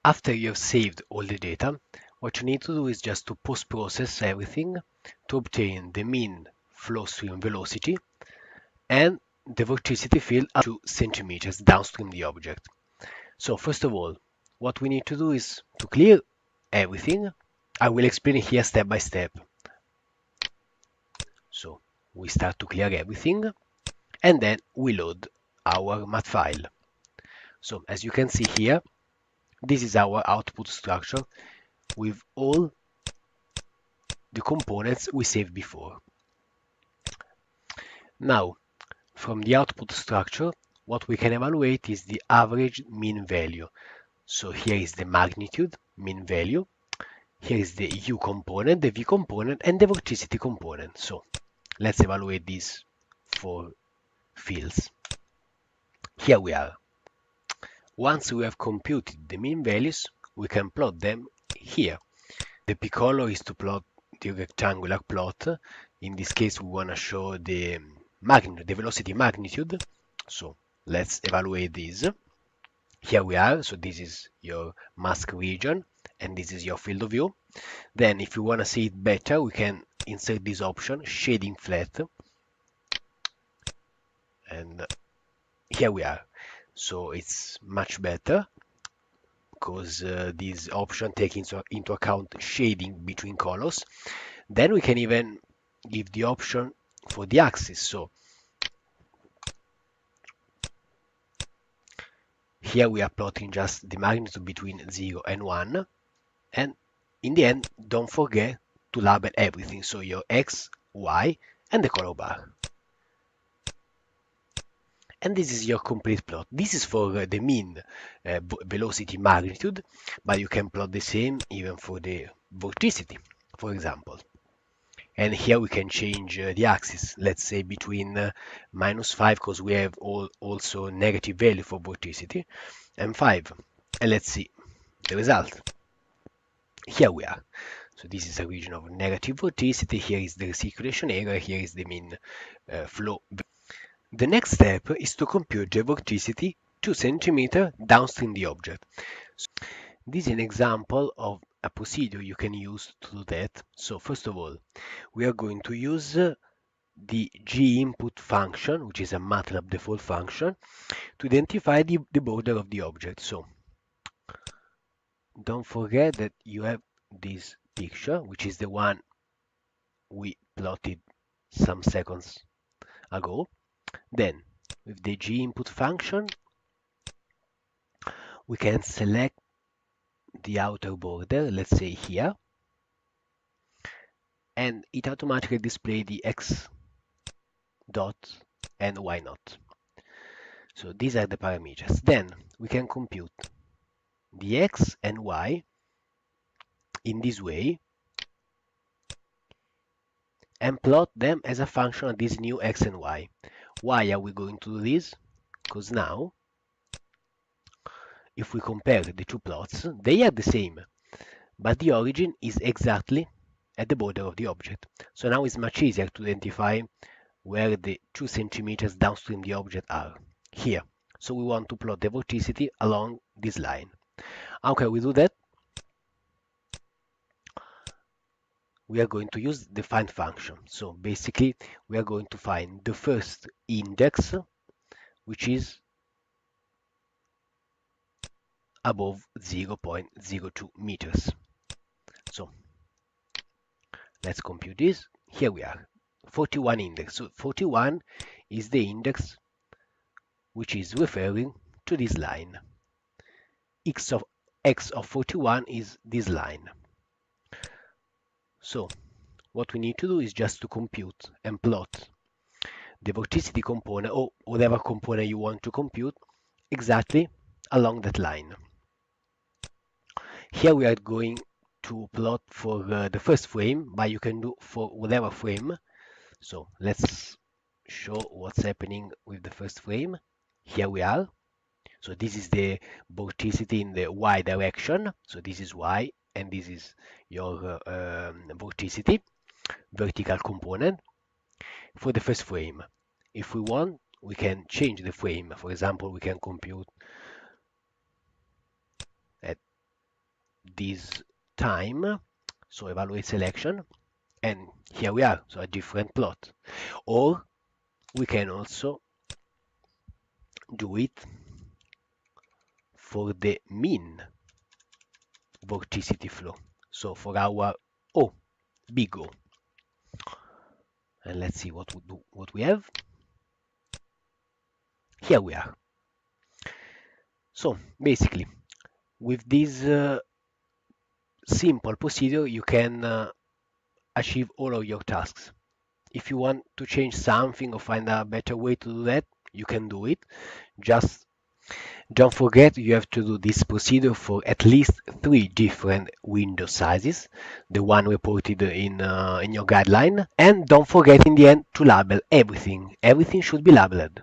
After you've saved all the data, what you need to do is just to post-process everything to obtain the mean flow stream velocity and the vorticity field up to centimeters downstream the object. So first of all, what we need to do is to clear everything. I will explain it here step by step. So we start to clear everything and then we load our math file. So as you can see here, this is our output structure with all the components we saved before. Now, from the output structure, what we can evaluate is the average mean value. So here is the magnitude, mean value. Here is the U component, the V component, and the vorticity component. So let's evaluate these four fields. Here we are. Once we have computed the mean values, we can plot them here. The P color is to plot the rectangular plot. In this case, we want to show the magnitude, the velocity magnitude. So let's evaluate this. Here we are. So this is your mask region, and this is your field of view. Then if you want to see it better, we can insert this option, shading flat. And here we are. So it's much better because this option takes into account shading between colors. Then we can even give the option for the axis. So here we are plotting just the magnitude between 0 and 1. And in the end, don't forget to label everything. So your X, Y, and the color bar. And this is your complete plot. This is for the mean velocity magnitude, but you can plot the same even for the vorticity, for example. And here we can change the axis, let's say between -5, because we have also negative value for vorticity, and 5. And let's see the result. Here we are. So this is a region of negative vorticity. Here is the recirculation area. Here is the mean flow. The next step is to compute the vorticity 2 centimeters downstream the object. So this is an example of a procedure you can use to do that. So first of all, we are going to use theginput function, which is a MATLAB default function, to identify the border of the object. So don't forget that you have this picture, which is the one we plotted some seconds ago. Then, with the ginput function, we can select the outer border, let's say here, and it automatically displays the x dot and y naught. So these are the parameters. Then we can compute the x and y in this way and plot them as a function of this new x and y. Why are we going to do this? Because now, if we compare the two plots, they are the same, but the origin is exactly at the border of the object. So now it's much easier to identify where the 2 centimeters downstream the object are. Here. So we want to plot the vorticity along this line. How can we do that? We are going to use the find function. So basically, we are going to find the first index, which is above 0.02 meters. So let's compute this. Here we are, 41 index. So 41 is the index which is referring to this line. X of 41 is this line. So what we need to do is just to compute and plot the vorticity component or whatever component you want to compute exactly along that line. Here we are going to plot for the first frame, but you can do for whatever frame. So let's show what's happening with the first frame. Here we are. So this is the vorticity in the y direction. So this is y, and this is your vorticity, vertical component, for the first frame. If we want, we can change the frame. For example, we can compute at with this time, so evaluate selection, and here we are, so a different plot. Or we can also do it for the mean vorticity flow, so for our O, big O. And let's see what we have. Here we are. So basically, with this simple procedure, you can achieve all of your tasks. If you want to change something or find a better way to do that, you can do it. Just don't forget you have to do this procedure for at least 3 different window sizes, the one reported in your guideline. And don't forget in the end to label everything. Everything should be labeled.